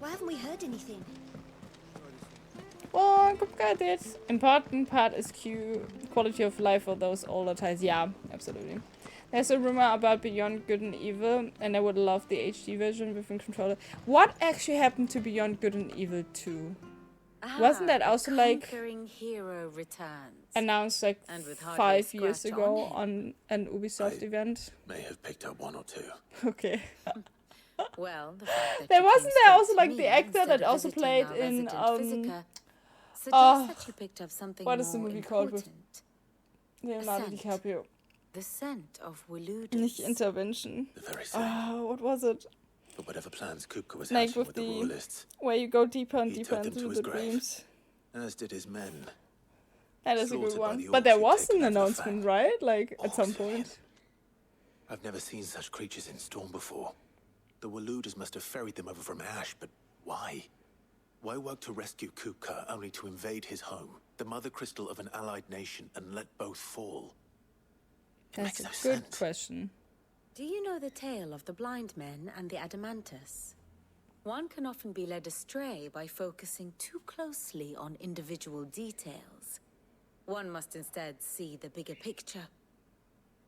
Why haven't we heard anything? Well, Kupka did. Important part is quality of life for those older ties. Yeah, absolutely. There's a rumor about Beyond Good and Evil, and I would love the HD version with a controller. What actually happened to Beyond Good and Evil 2? Wasn't that also like hero returns announced like and with 5 years ago on an Ubisoft event? May have picked up one or two. Okay. Well, the fact that There you wasn't came there also straight to like the me actor instead that of also visiting played our in resident Physica suggests oh, that you picked up something what is the more movie called with important. Leonardo Scent. DiCaprio? The scent of Nicht Waludus. Intervention. The very same. Oh, what was it? But whatever plans Kupka was Like hatching with with the the royalists, where you go deeper and he deeper took them into to his the grave. dreams. as did his men. That is a good Slaughtered by one. the But there orcs was he'd taken an over the announcement, Fang. right? Like at some Orcs, point. I've never seen such creatures in Storm before. The Waluders must have ferried them over from Ash, but why? Why work to rescue Kupka only to invade his home, the mother crystal of an allied nation, and let both fall? It That's makes a no good sense. question. Do you know the tale of the blind men and the adamantus? One can often be led astray by focusing too closely on individual details. One must instead see the bigger picture.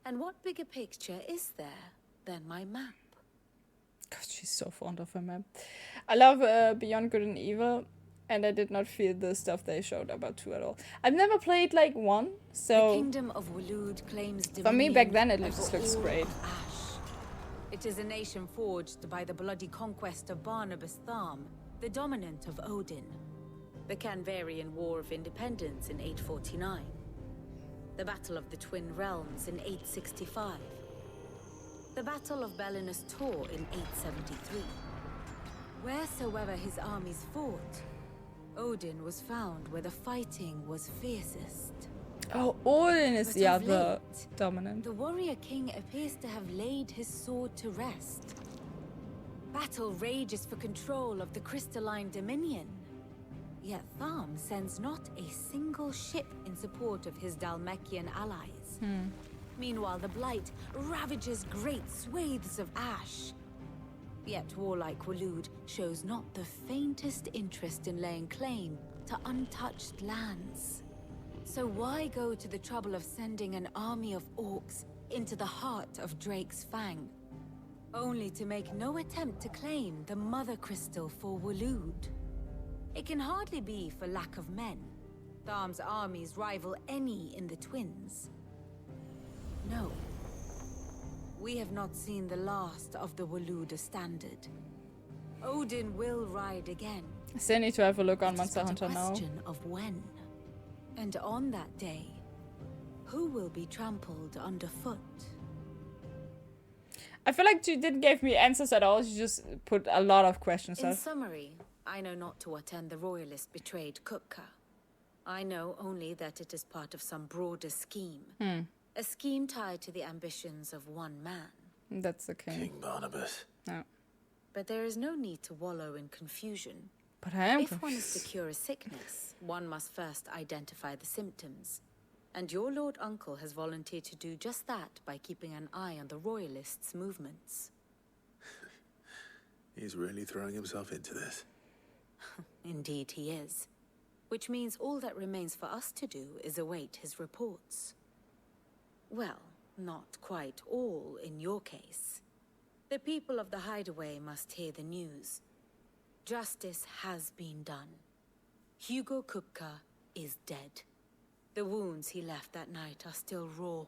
And what bigger picture is there than my map? God, she's so fond of her map. I love Beyond Good and Evil, and I did not feel the stuff they showed about 2 at all. I've never played like 1, The so kingdom of Walud claims for me back then it over just looks all great. of Ash. It is a nation forged by the bloody conquest of Barnabas Tharm, the dominant of Odin. The Canvarian War of Independence in 849. The Battle of the Twin Realms in 865. The Battle of Belinus Tor in 873. Wheresoever his armies fought, Odin was found where the fighting was fiercest. Oh, Odin is But the of other late, dominant. The warrior king appears to have laid his sword to rest. Battle rages for control of the crystalline dominion. Yet Tharm sends not a single ship in support of his Dalmekian allies. Meanwhile, the Blight ravages great swathes of Ash. Yet warlike Walud shows not the faintest interest in laying claim to untouched lands. So why go to the trouble of sending an army of orcs into the heart of Drake's Fang, only to make no attempt to claim the Mother Crystal for Walud? It can hardly be for lack of men. Tharm's armies rival any in the Twins. No. We have not seen the last of the Waluda standard. Odin will ride again. I still need to have a look on It is Monster but a Hunter now. question of when. And on that day, who will be trampled underfoot? I feel like she didn't give me answers at all. She just put a lot of questions. In summary, I know not to what end the royalist betrayed Kupka. I know only that it is part of some broader scheme. A scheme tied to the ambitions of one man. That's the king. King Barnabas. No. But there is no need to wallow in confusion. But I am If one is to confused. cure a sickness, one must first identify the symptoms. And your Lord Uncle has volunteered to do just that by keeping an eye on the royalists' movements. He's really throwing himself into this. Indeed he is. Which means all that remains for us to do is await his reports. Well, not quite all in your case. The people of the Hideaway must hear the news. Justice has been done. Hugo Kupka is dead. The wounds he left that night are still raw,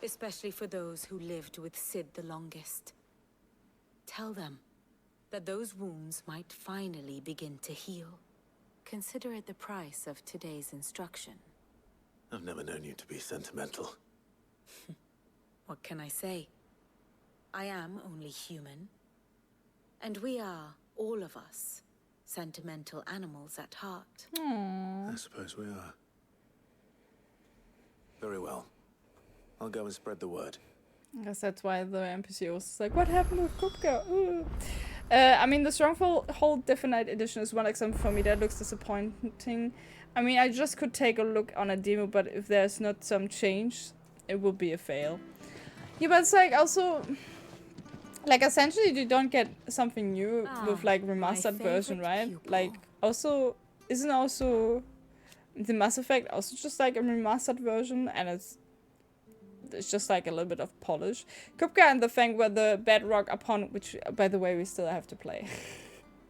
especially for those who lived with Sid the longest. Tell them that those wounds might finally begin to heal. Consider it the price of today's instruction. I've never known you to be sentimental. What can I say? I am only human. And we are, all of us, sentimental animals at heart. I suppose we are. Very well. I'll go and spread the word. I guess that's why the NPC was like, what happened with Kupka? Ooh. I mean, the Stronghold Definite Edition is one example for me that looks disappointing. I mean, I just could take a look on a demo, but if there's not some change, it will be a fail. Yeah, but it's like also, Like, essentially, you don't get something new with, like, my remastered version, favorite right? pupil. Like, also, isn't also the Mass Effect also just, like, a remastered version? And it's just, like, a little bit of polish. Kupka and the Fang were the bedrock upon which, by the way, we still have to play.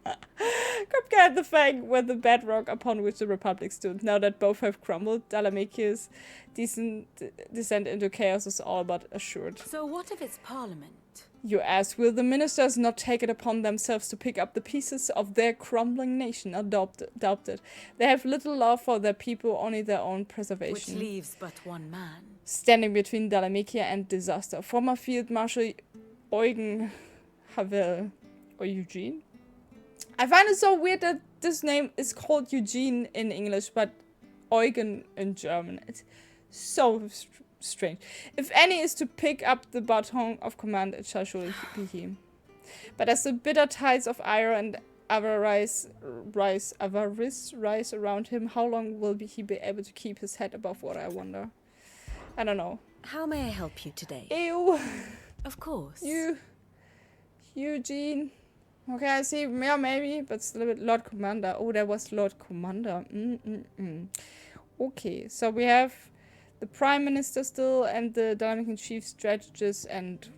Kupka and the Fang were the bedrock upon which the Republic stood. Now that both have crumbled, Dalamekia's decent descent into chaos is all but assured. So what of its parliament? You ask, will the ministers not take it upon themselves to pick up the pieces of their crumbling nation? Doubt it. They have little love for their people, only their own Which preservation. leaves but one man. Standing between Dalamekia and disaster, former Field Marshal Eugen Havel, or Eugene. I find it so weird that this name is called Eugene in English, but Eugen in German. It's so strange. If any is to pick up the baton of command, it shall surely be he. But as the bitter tides of ire and avarice rise around him, how long will he be able to keep his head above water, I wonder? I don't know. How may I help you today? Ew. Of course. Eugene. Okay, I see. Yeah, maybe, but still a bit. Lord Commander. Oh, that was Lord Commander. Okay, so we have the Prime Minister still, and the Dynamic Chief Strategist, and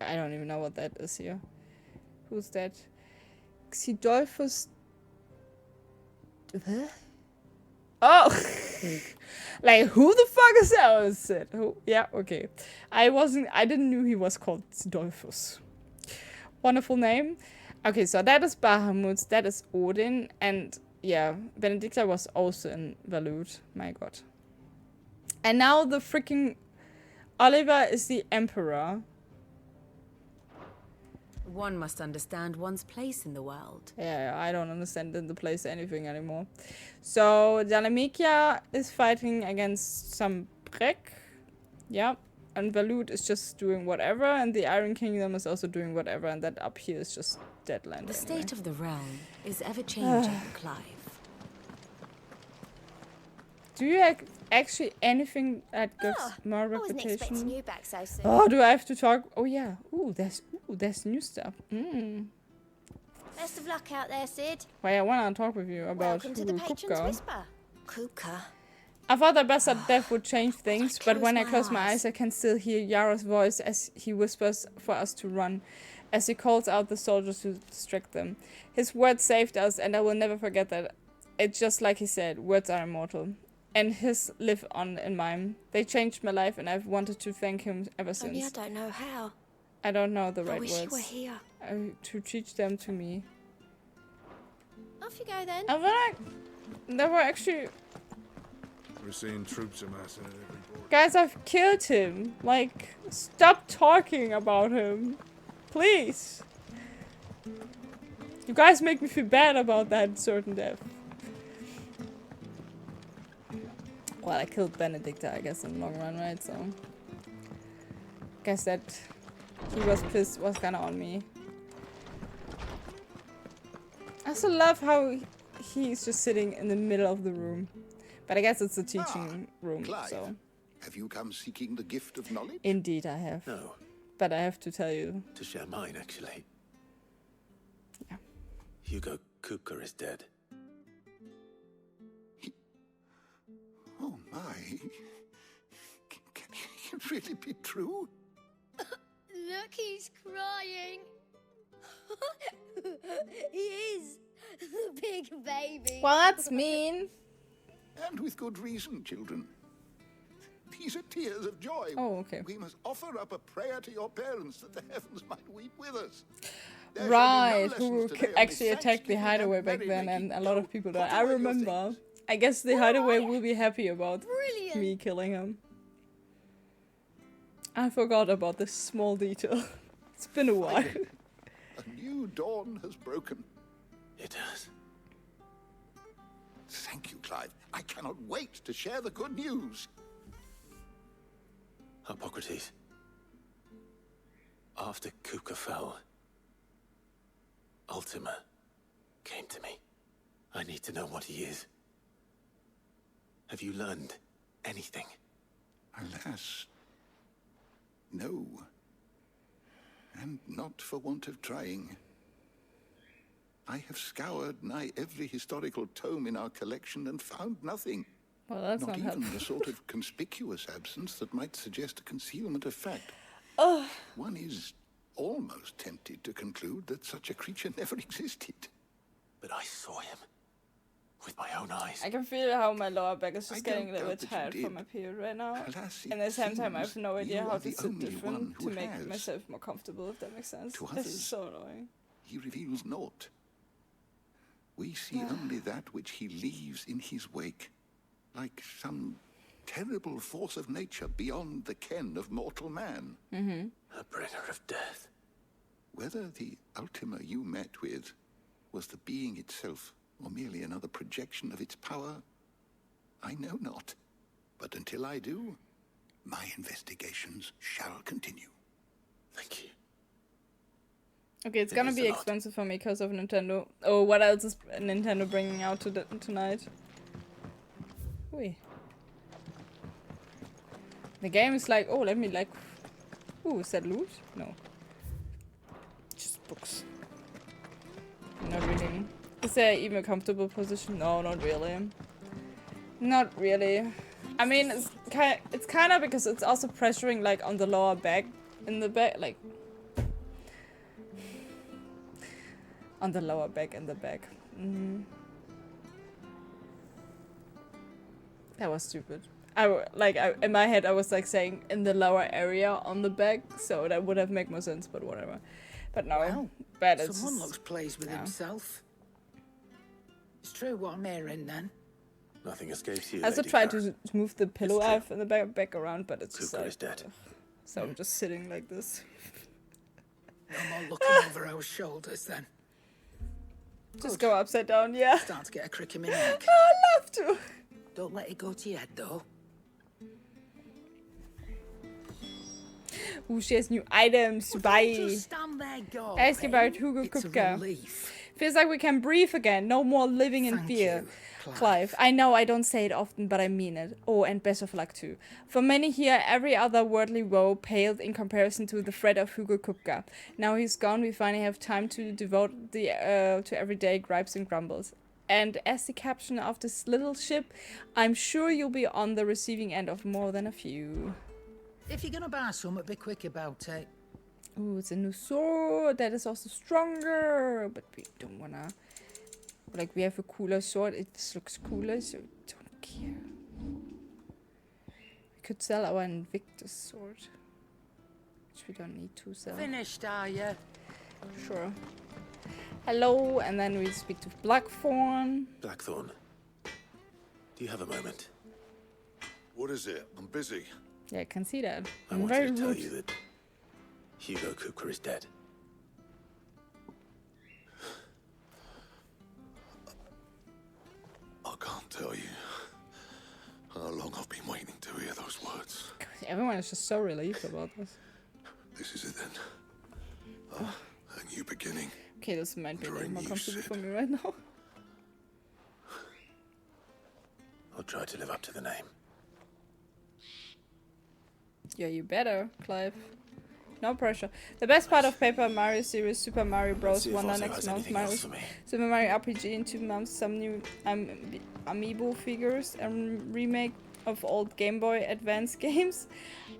I don't even know what that is here. Who's that? Xidolphus. What? Oh! Like, who the fuck is that? Oh, is it? Who? Yeah, okay. I didn't know he was called Xidolphus. Wonderful name. Okay, so that is Bahamut, that is Odin, and yeah, Benedicta was also in Valut. My god. And now the freaking Oliver is the Emperor. One must understand one's place in the world. Yeah, I don't understand the place anything anymore. So Dalamekia is fighting against some Brek. Yeah. And Valut is just doing whatever, and the Iron Kingdom is also doing whatever, and that up here is just deadland. The anyway. state of the realm is ever changing, Clive. Do you actually anything that gives more I wasn't expecting reputation? you back so soon. Oh, do I have to talk? Oh yeah. There's new stuff. Best of luck out there, Sid. Wait, I wanna talk with you about Welcome to the Patron's Kupka. Whisper. Kupka. I thought that Bastard Death would change things, but when I close close my my eyes, I can still hear Yara's voice as he whispers for us to run, as he calls out the soldiers to distract them. His words saved us, and I will never forget that. It's just like he said, words are immortal. And his live on in mine. They changed my life, and I've wanted to thank him ever since. Only I don't know how. I don't know the I right wish words. you were here. To teach them to me. Off you go then. I feel like there were actually... We're seeing troops amassing at every border. Guys, I've killed him. Like, stop talking about him. Please. You guys make me feel bad about that certain death. Well, I killed Benedicta, I guess, in the long run, right? So... guess that he was pissed was kinda on me. I also love how he's just sitting in the middle of the room. But I guess it's a teaching room, Clive, so... have you come seeking the gift of knowledge? Indeed I have. No, But I have to tell you... to share mine, actually. Yeah. Hugo Kupka is dead. Oh my. Can it really be true? Look, he's crying. He is. The big baby. Well, that's mean. And with good reason, children. These are tears of joy. Oh, okay. We must offer up a prayer to your parents that the heavens might weep with us. There shall be no Right, lessons who today, only actually attacked the thanksgiving hideaway and back then, merrymaking. and a lot of people died. Put I away your remember. things. I guess the hideaway will be happy about Brilliant. me killing him. I forgot about this small detail. It's been a while. A new dawn has broken. It has. Thank you, Clive. I cannot wait to share the good news. Hippocrates. After Kupka fell, Ultima came to me. I need to know what he is. Have you learned anything? Alas, no. and not for want of trying. I have scoured nigh every historical tome in our collection and found nothing. Well, that's not Not even helpful. the sort of conspicuous absence that might suggest a concealment of fact. One is almost tempted to conclude that such a creature never existed. But I saw him. With my own eyes. I can feel how my lower back is I just getting a don't little doubt bit that you tired did. from my period right now. Alas, And at the same time, I have seems no idea you how are to the sit only different one to who make has. myself more comfortable, if that makes sense. To This is others. so annoying. He reveals naught. We see only that which he leaves in his wake, like some terrible force of nature beyond the ken of mortal man. A bringer of death. Whether the Ultima you met with was the being itself, or merely another projection of its power, I know not. But until I do, my investigations shall continue. Thank you. Okay, it's It gonna is be a lot. expensive for me because of Nintendo. Oh, what else is Nintendo bringing out tonight? Ui. The game is like, oh, let me like... Ooh, is that loot? No. Just books. Not really. Is there even a comfortable position? No, not really. Not really. I mean, it's kind of because it's also pressuring like on the lower back, in the back, like on the lower back in the back. That was stupid. In my head I was like saying in the lower area on the back, so that would have made more sense, but whatever. But no, Well, but it's someone just- looks pleased with yeah. himself. It's true what I'm hearing then. Nothing escapes you. I also Lady tried Karen. to move the pillow true. I have in the back around, but it's just Kuka like, is dead. so I'm just sitting like this. No more looking over our shoulders then. Just go upside down, yeah. Start to get a crick in my neck. I love to. Don't let it go to your head though. Ooh, she has new items to buy. Just stand there, go. Ask about Hugo It's a Kupka. relief. Feels like we can breathe again. No more living in Thank fear. you, Clive. I know I don't say it often, but I mean it. Oh, and best of luck too. For many here, every other worldly woe paled in comparison to the threat of Hugo Kupka. Now he's gone, we finally have time to devote to everyday gripes and grumbles. And as the captain of this little ship, I'm sure you'll be on the receiving end of more than a few. If you're gonna buy something, be quick about it. Ooh, it's a new sword that is also stronger, but we don't wanna. Like, we have a cooler sword, it just looks cooler, so we don't care. We could sell our Invictus sword, which we don't need to sell. Finished, are you? Sure. Hello, and then we speak to Blackthorn. Blackthorn. Do you have a moment? What is it? I'm busy. Yeah, I can see that. I I'm wanted very to tell rude. you that Hugo Kupka is dead. I can't tell you how long I've been waiting to hear those words. Everyone is just so relieved about this. This is it then. A new beginning. Okay, this might be a little During more you, comfortable Sid. for me right now. I'll try to live up to the name. Yeah, you better, Clive. No pressure. The best part of Paper Mario series, Super Mario Bros. See if Wonder Ozzy next has month, anything Mario, else for me. Super Mario RPG in 2 months, some new amiibo figures, and remake of old Game Boy Advance games.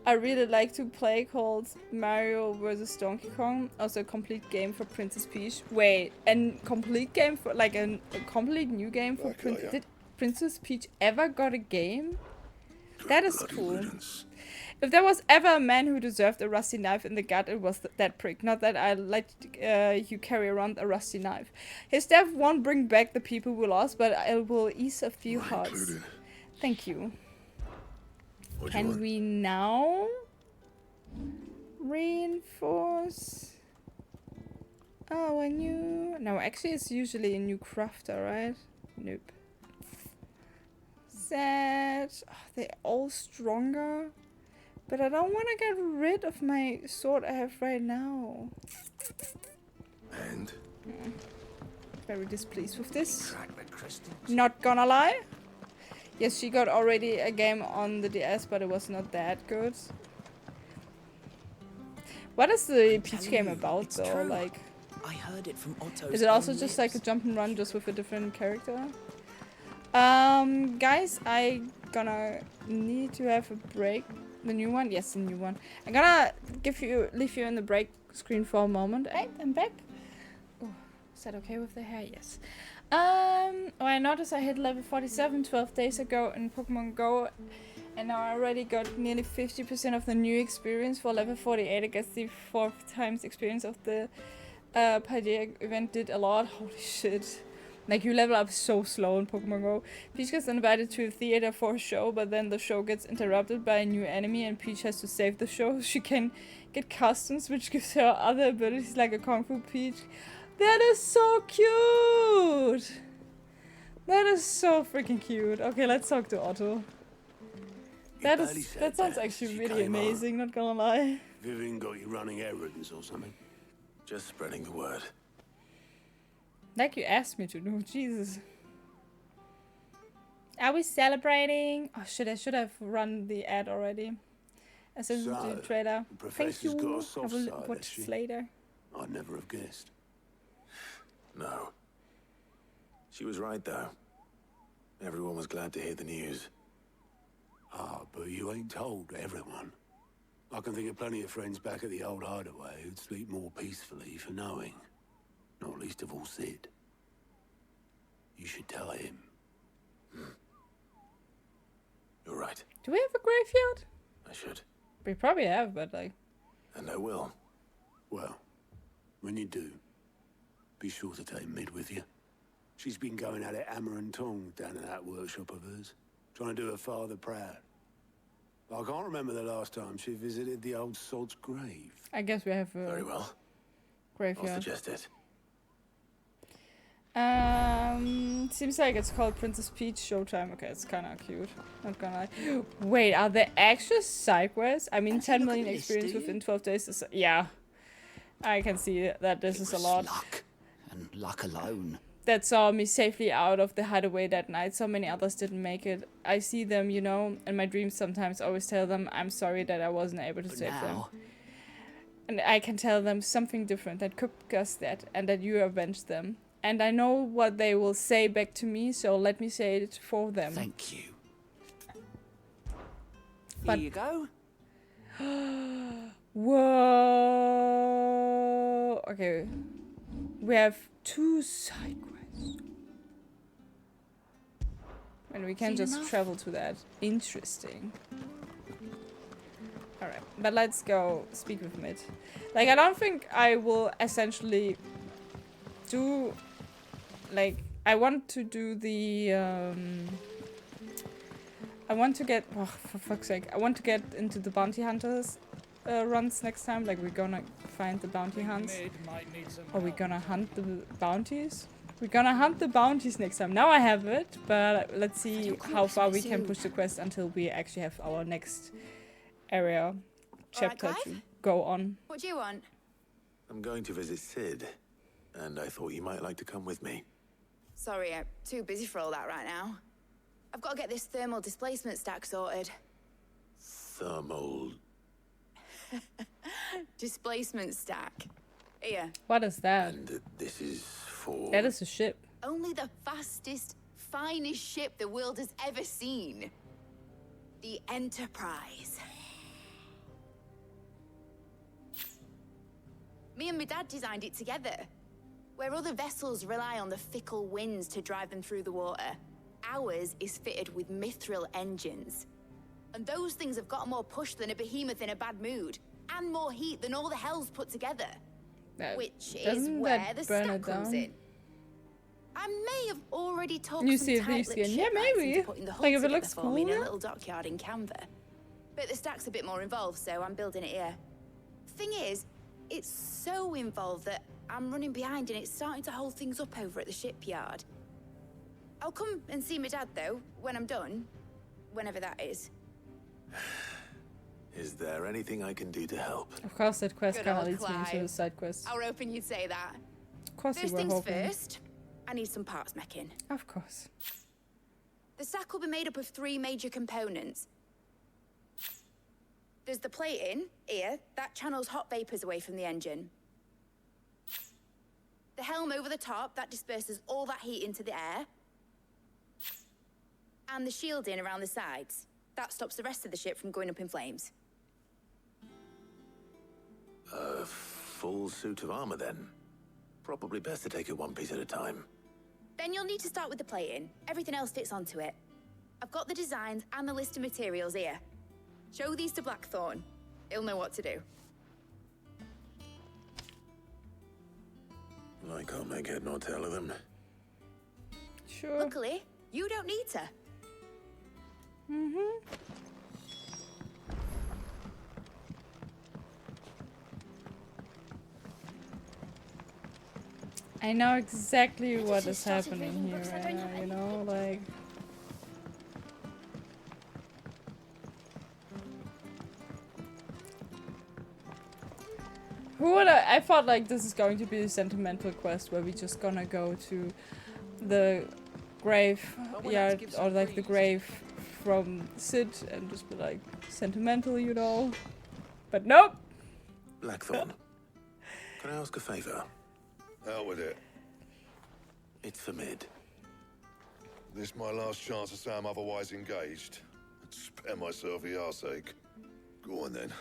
I really like to play called Mario vs. Donkey Kong. Also a complete game for Princess Peach. Wait, a complete game for like a complete new game for Princess? Did Princess Peach ever got a game? That is Bloody cool. riddance. If there was ever a man who deserved a rusty knife in the gut, it was that prick. Not that I let you carry around a rusty knife. His death won't bring back the people we lost, but it will ease a few Mine hearts. included. Thank you. What do you Can want? we now reinforce our new... No, actually it's usually a new crafter, right? Nope. Sad. Oh, they're all stronger. But I don't want to get rid of my sword I have right now. And Very displeased with this. Track with Kristen. Not gonna lie. Yes, she got already a game on the DS, but it was not that good. What is the Peach telling game you, about it's though? true. Like, I heard it from Otto's is it also own just like a lips. jump and run just with a different character? Guys, I gonna need to have a break. The new one? Yes, the new one. I'm gonna leave you in the break screen for a moment. Hey, I'm back. Oh, is that okay with the hair? Yes. I noticed I hit level 47 12 days ago in Pokemon Go, and now I already got nearly 50% of the new experience for level 48. I guess the 4 times experience of the Paldea event did a lot. Holy shit. Like, you level up so slow in Pokemon Go. Peach gets invited to a theater for a show, but then the show gets interrupted by a new enemy and Peach has to save the show. She can get costumes, which gives her other abilities like a Kung Fu Peach. That is so cute! That is so freaking cute. Okay, let's talk to Otto. That sounds actually really amazing, not gonna lie. Vivian got you running errands or something? Just spreading the word. Like you asked me to do, Jesus. Are we celebrating? Oh shit, I should have run the ad already. As in the trailer. The Thank you. professor's got a I soft will side, watch has she? this later. I'd never have guessed. No. She was right, though. Everyone was glad to hear the news. Ah, but you ain't told everyone. I can think of plenty of friends back at the old hideaway who'd sleep more peacefully for knowing. Not least of all Sid. You should tell him. You're right. Do we have a graveyard? I should. We probably have, but like... And I will. Well, when you do, be sure to take Mid with you. She's been going at it hammer and tongs down at that workshop of hers, trying to do her father proud. I can't remember the last time she visited the old sod's grave. I guess we have a Very well. I'll graveyard. suggest it. Seems like it's called Princess Peach Showtime. Okay, it's kind of cute. Not gonna lie. Wait, are there extra side quests? I mean, 10 million experience within 12 days is... Yeah. I can see that this is a lot. Luck, and luck alone. That saw me safely out of the hideaway that night. So many others didn't make it. I see them, you know, in my dreams sometimes. Always tell them I'm sorry that I wasn't able to But save them. now, And I can tell them something different, that Cook us that, and that you avenged them. And I know what they will say back to me, so let me say it for them. thank you. But- Here you go. Whoa! Okay. We have 2 side quests. And we can Seen just enough? travel to that. Interesting. Alright, but let's go speak with Mid. Like, I don't think I will essentially do... Like, I want to do the... I want to get... Oh, for fuck's sake. I want to get into the bounty hunters runs next time. Like, we're gonna find the bounty hunts. Are we gonna hunt the bounties? We're gonna hunt the bounties next time. Now I have it, but let's see how far we can push the quest until we actually have our next area chapter Clive? to go on. What do you want? I'm going to visit Sid, and I thought you might like to come with me. Sorry, I'm too busy for all that right now. I've got to get this thermal displacement stack sorted. Thermal... Displacement stack. Here. What is that? And this is for... That is a ship. Only the fastest, finest ship the world has ever seen. The Enterprise. Me and my dad designed it together. Where other vessels rely on the fickle winds to drive them through the water, ours is fitted with mithril engines. And those things have got more push than a behemoth in a bad mood, and more heat than all the hells put together. Which is doesn't where that the burn stack it comes down? in. I may have already talked You some see these tight-lipped again? Yeah, shitbags maybe. into putting the hull Like, if it together looks for me in cool, a yeah. little dockyard in Canva. But the stack's a bit more involved, so I'm building it here. Thing is, it's so involved that I'm running behind and it's starting to hold things up over at the shipyard. I'll come and see my dad, though, when I'm done. Whenever that is. Is there anything I can do to help? Of course, that quest Good kind of old leads me into Clive. the side quest. I were hoping you'd say that. Of course, you First were things hoping. first, I need some parts meching. Of course. The stack will be made up of 3 major components. There's the plating, here, that channels hot vapors away from the engine. The helm over the top, that disperses all that heat into the air. And the shielding around the sides. That stops the rest of the ship from going up in flames. A full suit of armor, then. Probably best to take it one piece at a time. Then you'll need to start with the plating. Everything else fits onto it. I've got the designs and the list of materials here. Show these to Blackthorn. He'll know what to do. I can't make head nor tail of them. Sure. Luckily, you don't need to. I know exactly what is happening here right now, you know, like... Who would I thought like this is going to be a sentimental quest where we just gonna go to the graveyard or like the grave from Sid and just be like sentimental, you know. But nope. Blackthorn, can I ask a favor? Out with it. It's for Mid. This my last chance to say I'm otherwise engaged. Spare myself the arseache. Go on then.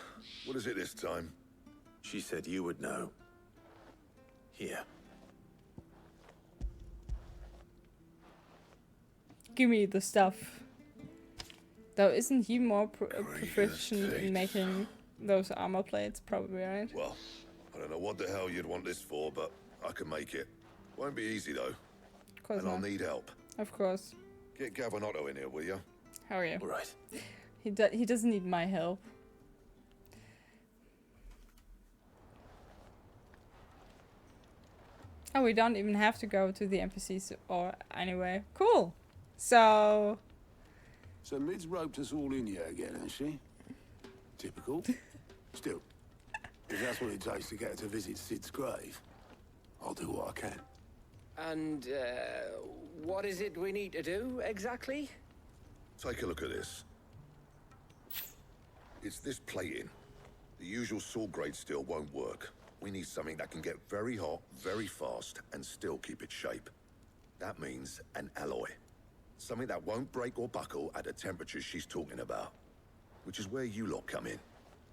What is it this time? She said you would know. Here. Give me the stuff. Though isn't he more proficient in making those armor plates? Probably, right? Well, I don't know what the hell you'd want this for, but I can make it. Won't be easy though. Of course And I'll not. need help. Of course. Get Gavin Otto in here, will you? How are you? All right. He doesn't need my help. Oh, we don't even have to go to the NPCs or anyway. Cool. So Mid's roped us all in here again, has she? Typical. Still, if that's what it takes to get her to visit Sid's grave, I'll do what I can. And, what is it we need to do, exactly? Take a look at this. It's this plating. The usual sword grade steel won't work. We need something that can get very hot, very fast, and still keep its shape. That means an alloy. Something that won't break or buckle at the temperatures she's talking about. Which is where you lot come in.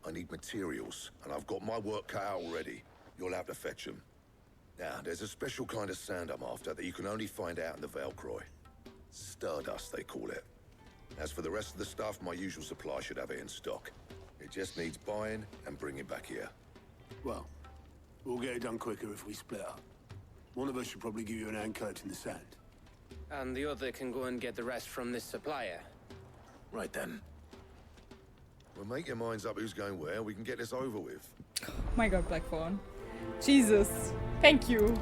I need materials, and I've got my work cut out already. You'll have to fetch them. Now, there's a special kind of sand I'm after that you can only find out in the Velcroy. Stardust, they call it. As for the rest of the stuff, my usual supply should have it in stock. It just needs buying and bringing back here. Well, we'll get it done quicker if we split up. One of us should probably give you an uncut in the sand. And the other can go and get the rest from this supplier. Right then. Well, make your minds up who's going where. We can get this over with. oh my god, Blackthorn. Jesus. Thank you.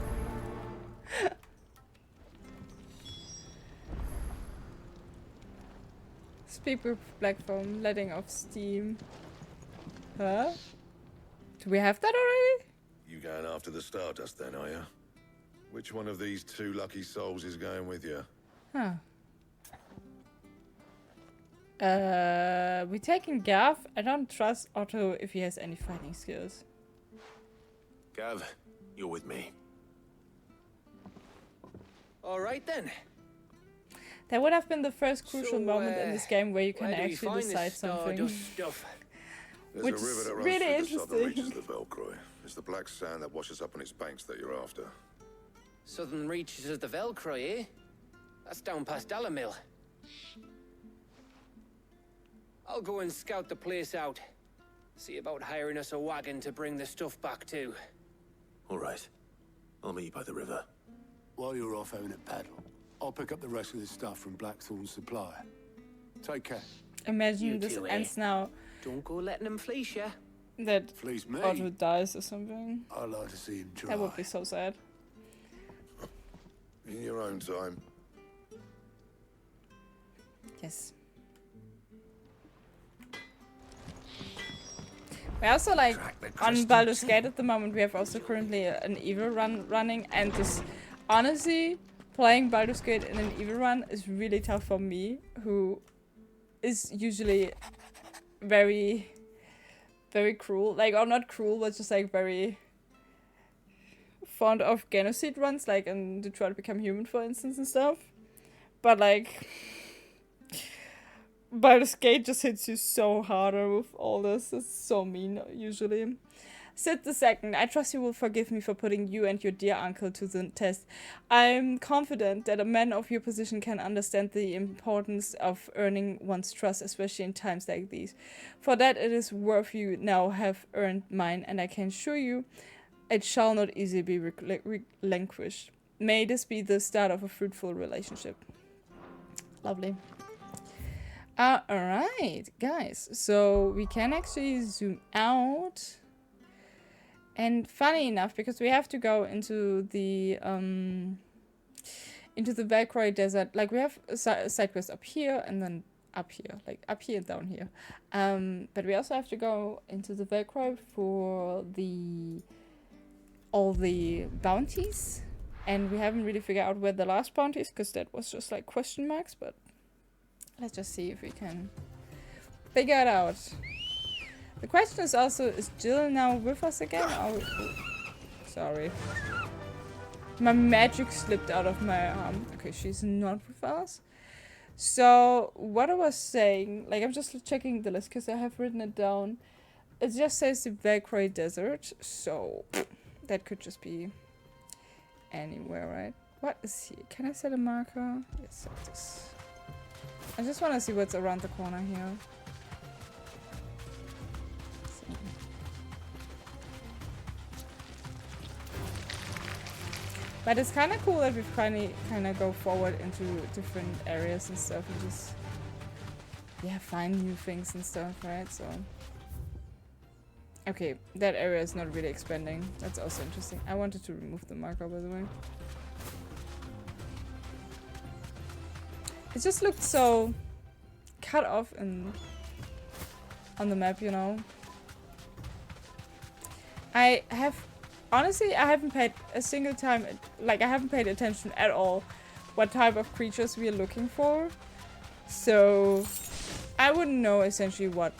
Speak with Blackthorn, letting off steam. Huh? Do we have that already? You going after the Stardust then, are you? Which one of these two lucky souls is going with you? Huh. We taking Gav. I don't trust Otto if he has any fighting skills. Gav, you're with me. All right then. That would have been the first crucial So, moment in this game where you can where do we actually find decide this something. Stardust stuff? There's Which a river is that runs really through the southern reaches interesting. of the Velcroy. It's the black sand that washes up on its banks that you're after. Southern reaches of the Velcroy, eh? That's down past Dalamil. I'll go and scout the place out. See about hiring us a wagon to bring the stuff back to. All right. I'll meet you by the river. While you're off having a paddle, I'll pick up the rest of the stuff from Blackthorn's supplier. Take care. Imagine You this two, ends now Don't go letting them fleece ya. that Fleece me. Otto dies or something. I like to see him try. That would be so sad. In your own time. Yes. We also like on Baldur's Gate at the moment. We have also currently an evil run running, and this honestly playing Baldur's Gate in an evil run is really tough for me, who is usually very very cruel. Like, or not cruel, but just like very fond of genocide runs, like in Detroit Become Human, for instance, and stuff. But like, Baldur's Gate just hits you so harder with all this. It's so mean, usually. Sid the Second, I trust you will forgive me for putting you and your dear uncle to the test. I'm confident that a man of your position can understand the importance of earning one's trust, especially in times like these. For that it is worth you now have earned mine, and I can assure you it shall not easily be relinquished. May this be the start of a fruitful relationship. Lovely. Alright, guys. So we can actually zoom out. And funny enough, because we have to go into the Valkyrie Desert, like we have a side quest up here and then up here, like up here and down here. But we also have to go into the Valkyrie for all the bounties, and we haven't really figured out where the last bounty is, because that was just like question marks. But let's just see if we can figure it out. The question is also, is Jill now with us again? Oh, sorry. My magic slipped out of my arm. Okay, she's not with us. So, what I was saying, like I'm just checking the list because I have written it down. It just says the Valkyrie Desert, so that could just be anywhere, right? What is here? Can I set a marker? Yes, set this. I just want to see what's around the corner here. But it's kind of cool that we've kind of go forward into different areas and stuff and just, yeah, find new things and stuff, right? So, okay, that area is not really expanding. That's also interesting. I wanted to remove the marker, by the way. It just looked so cut off on the map, you know. Honestly, I haven't paid a single time, like I haven't paid attention at all what type of creatures we are looking for. So I wouldn't know essentially what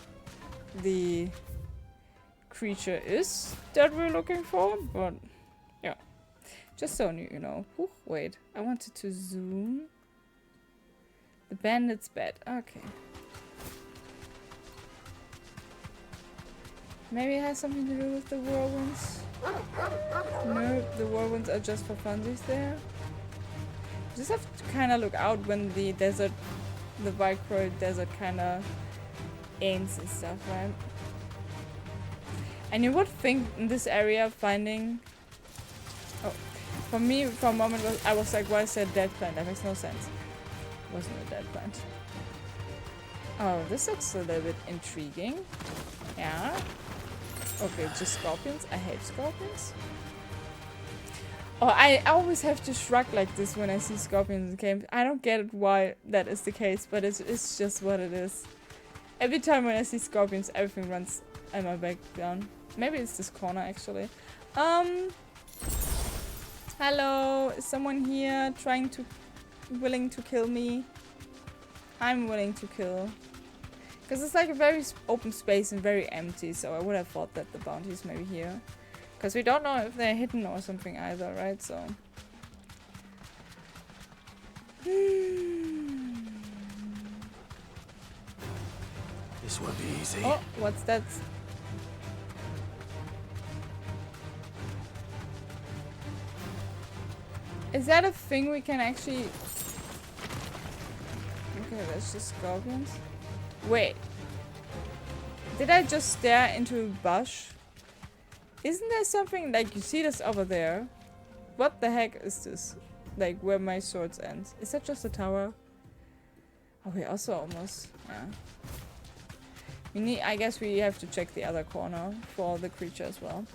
the creature is that we're looking for, but yeah. Just so you know. Ooh, wait, I wanted to zoom. The bandit's bed, okay. Maybe it has something to do with the whirlwinds. No, the whirlwinds are just for funsies there. Just have to kind of look out when the Valkyrie Desert kind of ends and stuff, right? And you would think in this area finding... Oh, for me, for a moment, I was like, why is there a dead plant? That makes no sense. It wasn't a dead plant. Oh, this looks a little bit intriguing. Yeah. Okay, just scorpions. I hate scorpions. Oh, I always have to shrug like this when I see scorpions in games. I don't get it why that is the case, but it's just what it is. Every time when I see scorpions, everything runs at my back down. Maybe it's this corner, actually. Hello, is someone here willing to kill me? I'm willing to kill. Because it's like a very open space and very empty, so I would have thought that the bounty's maybe here. Because we don't know if they're hidden or something either, right? So... This won't be easy. Oh, what's that? Is that a thing we can actually... Okay, that's just scorpions. Wait. Did I just stare into a bush? Isn't there something like you see this over there? What the heck is this? Like where my swords end. Is that just a tower? Oh, we also almost, yeah. I guess we have to check the other corner for the creature as well.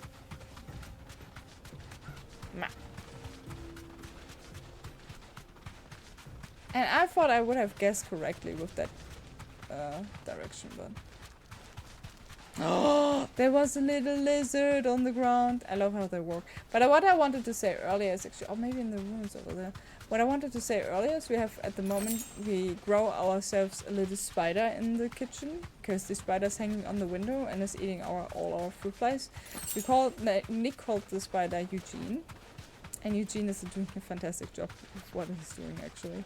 Nah. And I thought I would have guessed correctly with that direction, but Oh, there was a little lizard on the ground. I love how they work. But what I wanted to say earlier is actually, or maybe in the ruins over there. What I wanted to say earlier is we have, at the moment, we grow ourselves a little spider in the kitchen. Because the spider's hanging on the window and is eating all our fruit flies. Nick called the spider Eugene. And Eugene is doing a fantastic job of what he's doing, actually.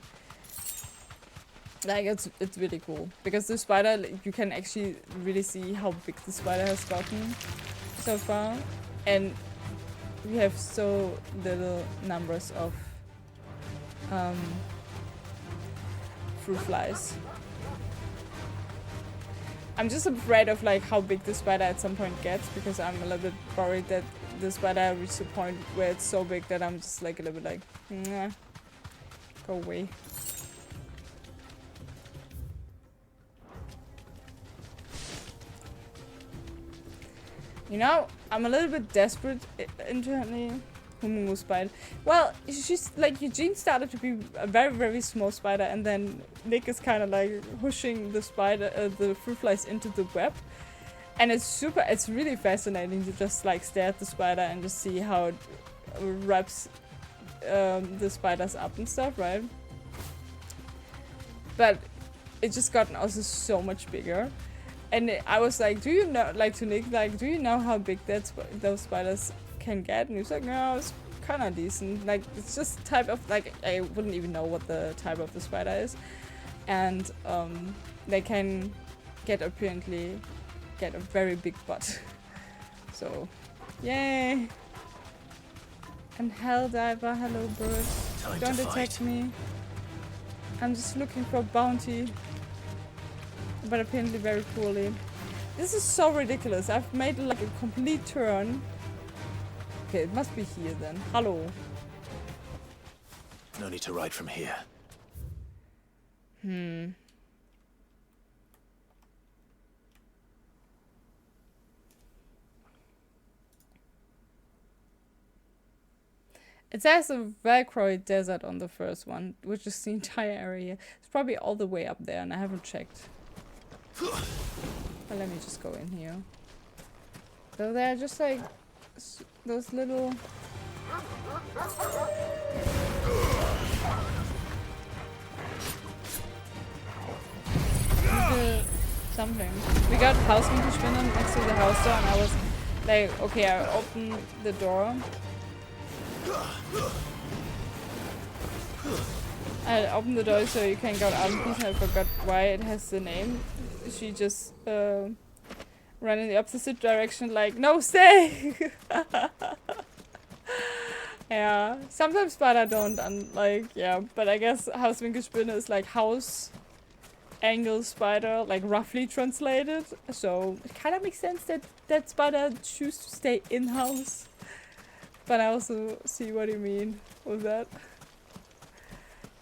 Like, it's really cool. Because the spider, you can actually really see how big the spider has gotten so far. And we have so little numbers of fruit flies. I'm just afraid of like how big the spider at some point gets, because I'm a little bit worried that the spider reaches a point where it's so big that I'm just like a little bit like, nah, go away. You know, I'm a little bit desperate internally. Humungu spider. Well, she's like, Eugene started to be a very, very small spider, and then Nick is kind of like pushing the spider, the fruit flies into the web. And it's really fascinating to just like stare at the spider and just see how it wraps the spiders up and stuff, right? But it's just gotten also so much bigger. And I was like, do you know, like to Nick, like, do you know how big those spiders can get? And he was like, no, it's kind of decent. Like, it's just type of, like, I wouldn't even know what the type of the spider is. And they can apparently get a very big butt. So, yay! And Helldiver, hello bird. Don't attack me. I'm just looking for bounty. But apparently very poorly. This is so ridiculous. I've made like a complete turn. Okay, it must be here then. Hello. No need to ride from here. It says a Valkyrie desert on the first one, which is the entire area. It's probably all the way up there, and I haven't checked. Well, let me just go in here. So they're just like those little... something. We got Hauswinkelspinne next to the house door, and I was like, okay, I open the door. I opened the door so you can go out in peace, and I forgot why it has the name. She just ran in the opposite direction like, no, stay! Yeah, sometimes spider don't, yeah, but I guess Hauswinkelspinne is like house angle spider, like roughly translated, so it kind of makes sense that that spider choose to stay in-house. But I also see what you mean with that.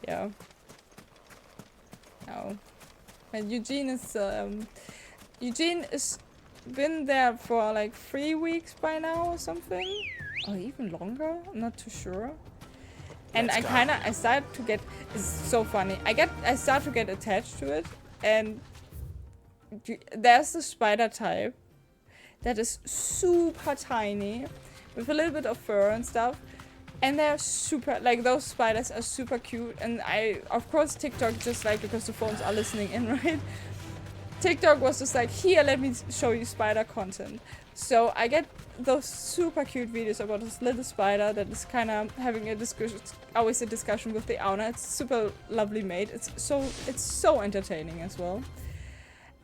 Yeah. Oh. And Eugene is been there for like 3 weeks by now or something, or even longer. I'm not too sure. And I started to get. It's so funny. I start to get attached to it, and there's the spider type that is super tiny, with a little bit of fur and stuff. And they're super, like, those spiders are super cute. And of course, TikTok, just like, because the phones are listening in, right? TikTok was just like, here, let me show you spider content. So I get those super cute videos about this little spider that is kind of having a discussion, always a discussion with the owner. It's super lovely made. It's so entertaining as well.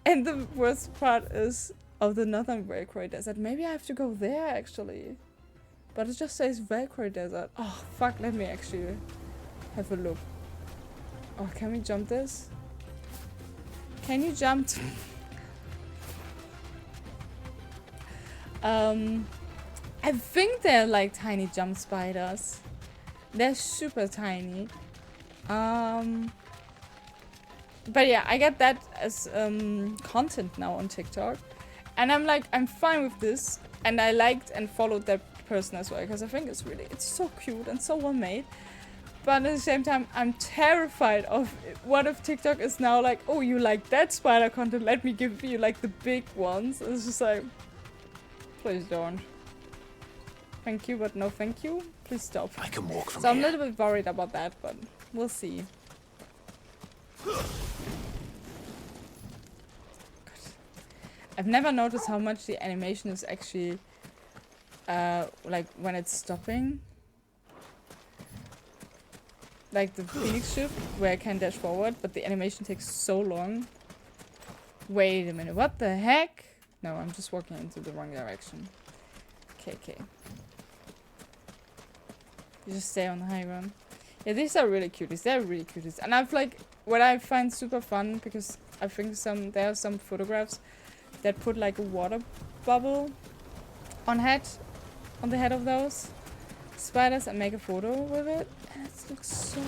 And the worst part is of the Northern Valkyrie Desert. Maybe I have to go there, actually. But it just says Valkyrie Desert. Oh, fuck, let me actually have a look. Oh, can we jump this? Can you jump? I think they're like tiny jump spiders. They're super tiny. But yeah, I get that as content now on TikTok. And I'm like, I'm fine with this. And I liked and followed that person as well, because I think it's so cute and so well made. But at the same time, I'm terrified of what if TikTok is now like, oh, you like that spider content, let me give you like the big ones. It's just like, please don't. Thank you, but no thank you. Please stop. I can walk from So I'm a here. little bit worried about that, but we'll see. God. I've never noticed how much the animation is actually like when it's stopping. Like the Phoenix shift where I can dash forward, but the animation takes so long. Wait a minute, what the heck? No, I'm just walking into the wrong direction. Okay. You just stay on the high ground. Yeah, these are really cuties. They're really cuties. And I've like, what I find super fun, because I think there are some photographs that put like a water bubble on the head of those spiders and make a photo with it. And it looks so...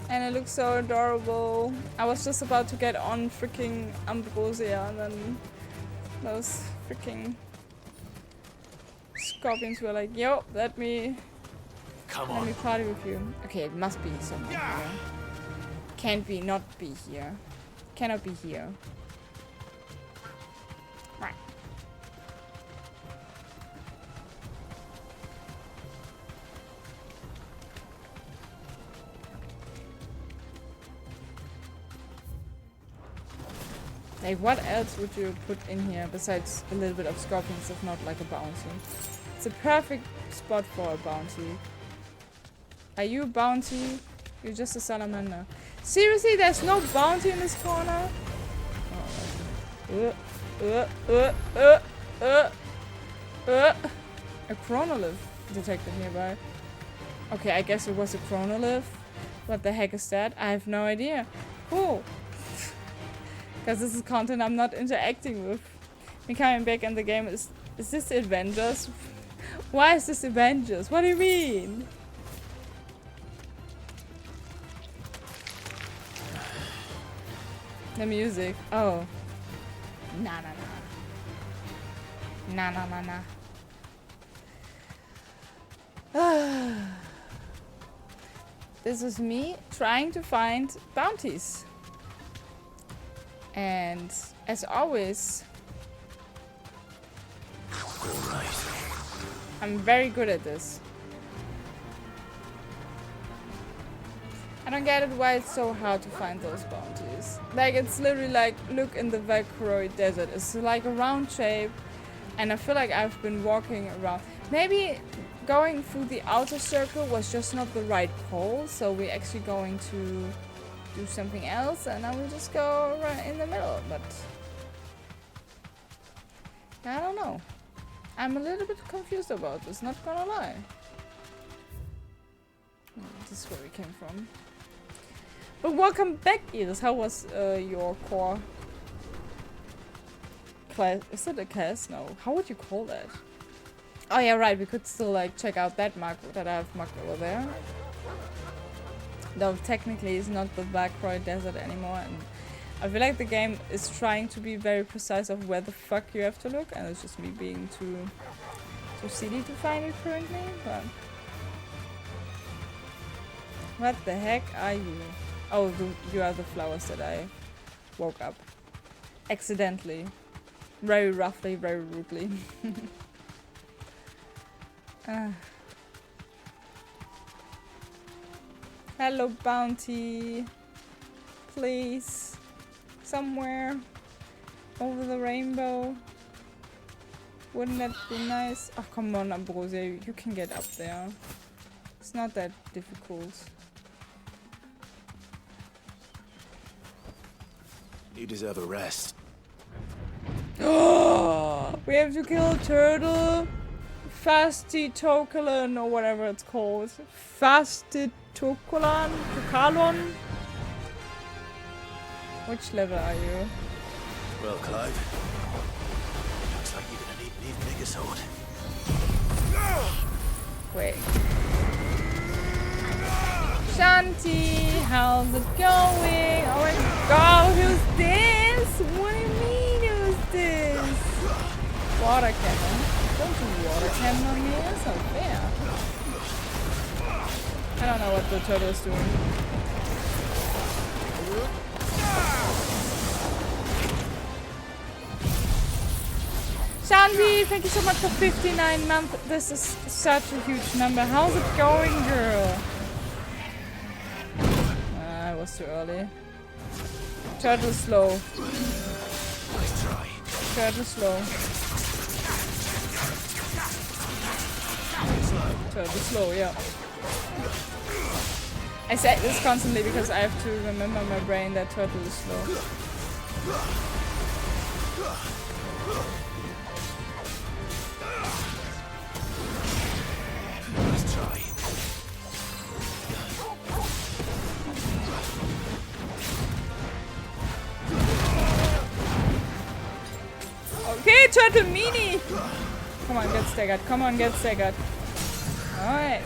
and it looks so adorable. I was just about to get on freaking Ambrosia and then those freaking scorpions were like, yo, let me party with you. Okay, it must be somewhere here. Can't be not be here. Cannot be here. Right. Like, what else would you put in here besides a little bit of scorpions, if not like a bounty? It's a perfect spot for a bounty. Are you a bounty? You're just a salamander. Seriously, there's no bounty in this corner? A chronolith detected nearby. Okay, I guess it was a chronolith. What the heck is that? I have no idea. Cool. Because this is content I'm not interacting with. Me coming back in the game is this Avengers? Why is this Avengers? What do you mean? The music. Oh. Nah. This is me trying to find bounties. And as always, I'm very good at this. I don't get it why it's so hard to find those bounties. Like, it's literally like, look in the Valkyrie desert. It's like a round shape, and I feel like I've been walking around. Maybe going through the outer circle was just not the right call, so we're actually going to do something else, and I will just go right in the middle, but I don't know. I'm a little bit confused about this, not gonna lie. This is where we came from. But welcome back, Iris. How was your core class? Is it a class? No. How would you call that? Oh yeah, right. We could still like check out that mark that I have marked over there. Though technically it's not the Valkyrie desert anymore, and I feel like the game is trying to be very precise of where the fuck you have to look, and it's just me being too silly to find it currently. But what the heck are you? Oh, you are the flowers that I woke up accidentally, very roughly, very rudely. Hello, bounty. Please. Somewhere over the rainbow. Wouldn't that be nice? Oh, come on, Ambrosia. You can get up there. It's not that difficult. You deserve a rest. Oh, we have to kill a turtle. Fastitocalan or whatever it's called. Fastitocalan? Tokalon? Which level are you? Well, Clive, looks like you're gonna need an even bigger sword. Wait. Shanti, how's it going? Oh my god, who's this? What do you mean who's this? Water cannon. Don't do water cannon on me, that's not fair. I don't know what the turtle is doing. Shanti, thank you so much for 59 months. This is such a huge number. How's it going, girl? It was too early. Turtle slow. Nice try. Turtle slow. Turtle slow, yeah. I say this constantly because I have to remember my brain that turtle is slow. Nice try. Okay, turtle meanie! Come on, get staggered. Come on, get staggered. Alright.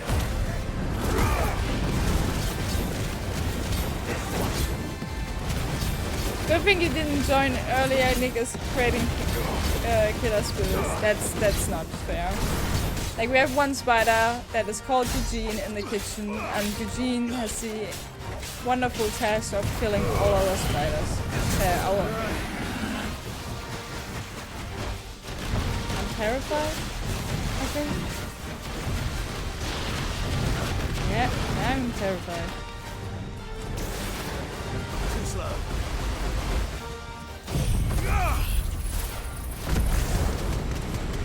Good thing you didn't join earlier. Nick is creating killer spills. That's not fair. Like, we have one spider that is called Eugene in the kitchen, and Eugene has the wonderful task of killing all other spiders. I'm terrified, I think. Yeah, I'm terrified. Too slow.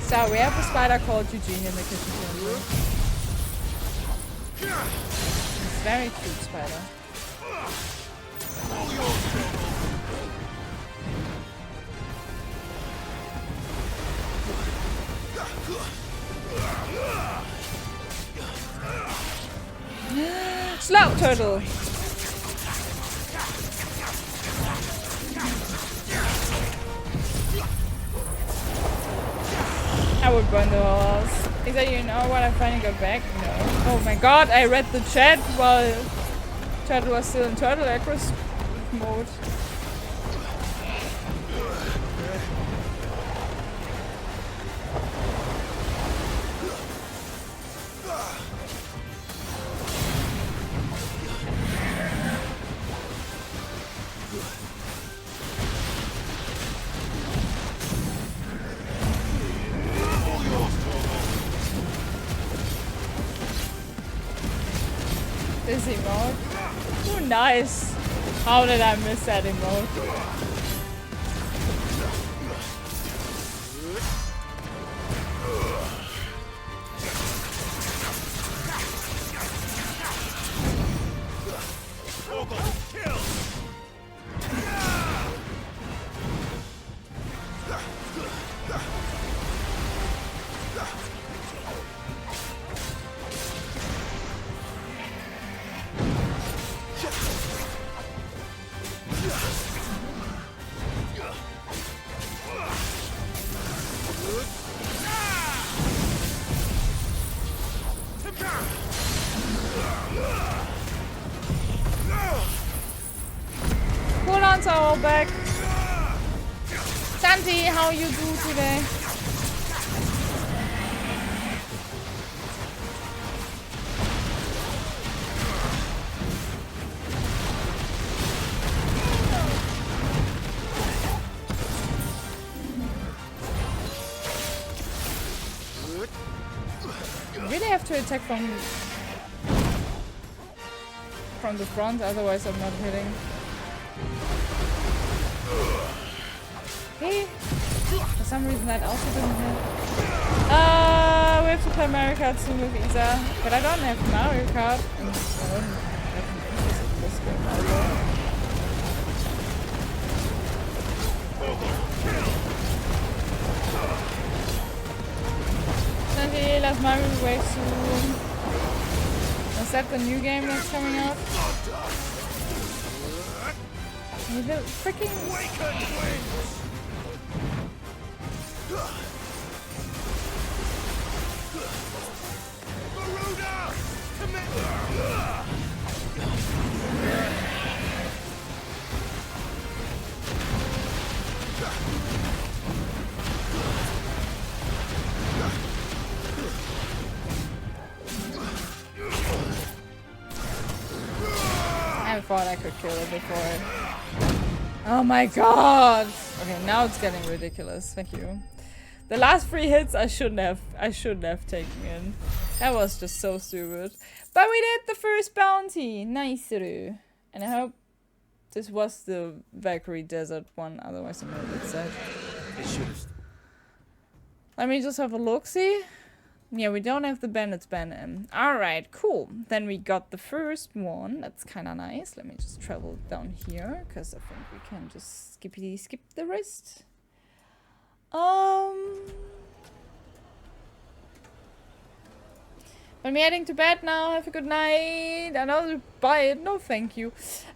So we have a spider called Eugene in the kitchen too. It's a very cute spider. Slow turtle! I would burn the walls. Is that you know what I finally got back? No. Oh my god, I read the chat while Turtle was still in Turtle Acros mode. This emote. Oh, nice. How did I miss that emote? Cooldowns are all back. Santi, how you do today? You really have to attack from the front, otherwise I'm not hitting. Hey, for some reason that also didn't hit. We have to play Mario Kart soon with Isa, but I don't have Mario Kart, and I don't have an interest in this game either. Sandy, last Mario Wave soon. Is that the new game that's coming out? With the freaking thought I could kill it before. Oh my god! Okay, now it's getting ridiculous. Thank you. The last 3 hits I shouldn't have taken in. That was just so stupid. But we did the first bounty. Nice. And I hope this was the Valkyrie Desert one, otherwise I'm a bit sad. It should have. Let me just have a look, see? Yeah, we don't have the bandits ban in. Alright, cool. Then we got the first one. That's kind of nice. Let me just travel down here, because I think we can just skip the rest. I'm heading to bed now. Have a good night. Another bite. No, thank you.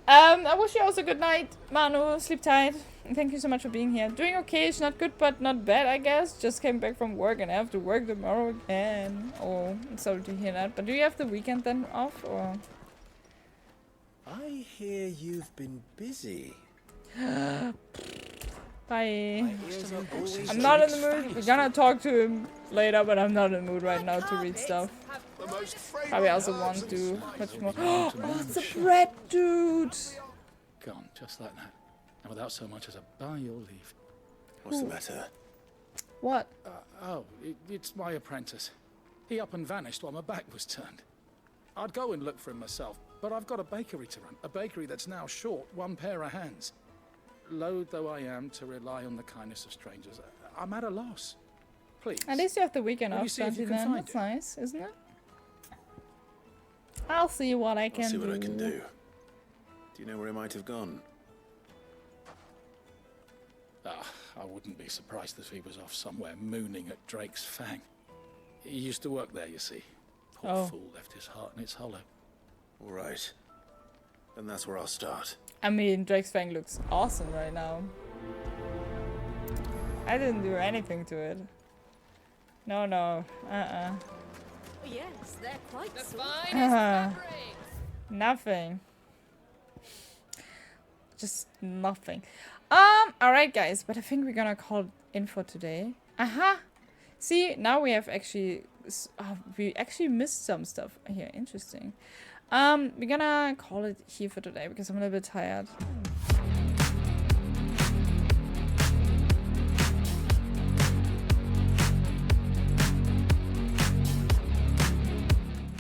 I wish you also good night, Manu. Sleep tight. And thank you so much for being here. Doing okay. It's not good, but not bad, I guess. Just came back from work and I have to work tomorrow again. Oh, I'm sorry to hear that. But do you have the weekend then off, or? I hear you've been busy. Bye. I'm not in the mood. We're gonna talk to him later, but I'm not in the mood right now to read stuff. Probably also want to much more. Oh, it's a bread, dude! Gone, just like that. And without so much as a by your leave. What's the matter? What? It's my apprentice. He up and vanished while my back was turned. I'd go and look for him myself, but I've got a bakery to run. A bakery that's now short 1 pair of hands. Loath though I am to rely on the kindness of strangers, I'm at a loss. Please. At least you have the weekend off, don't you then? That's nice, isn't it? I'll see what I can do. I'll see what I can do. Do you know where he might have gone? I wouldn't be surprised if he was off somewhere mooning at Drake's Fang. He used to work there, you see. Poor fool left his heart in its hollow. All right. Then that's where I'll start. I mean, Drake's Fang looks awesome right now. I didn't do anything to it. No. Yes, they're quite the finest fabrics. Nothing. Just nothing. Alright guys, but I think we're gonna call it in for today. Aha! See, now we have actually... we actually missed some stuff here. Interesting. We're gonna call it here for today because I'm a little bit tired.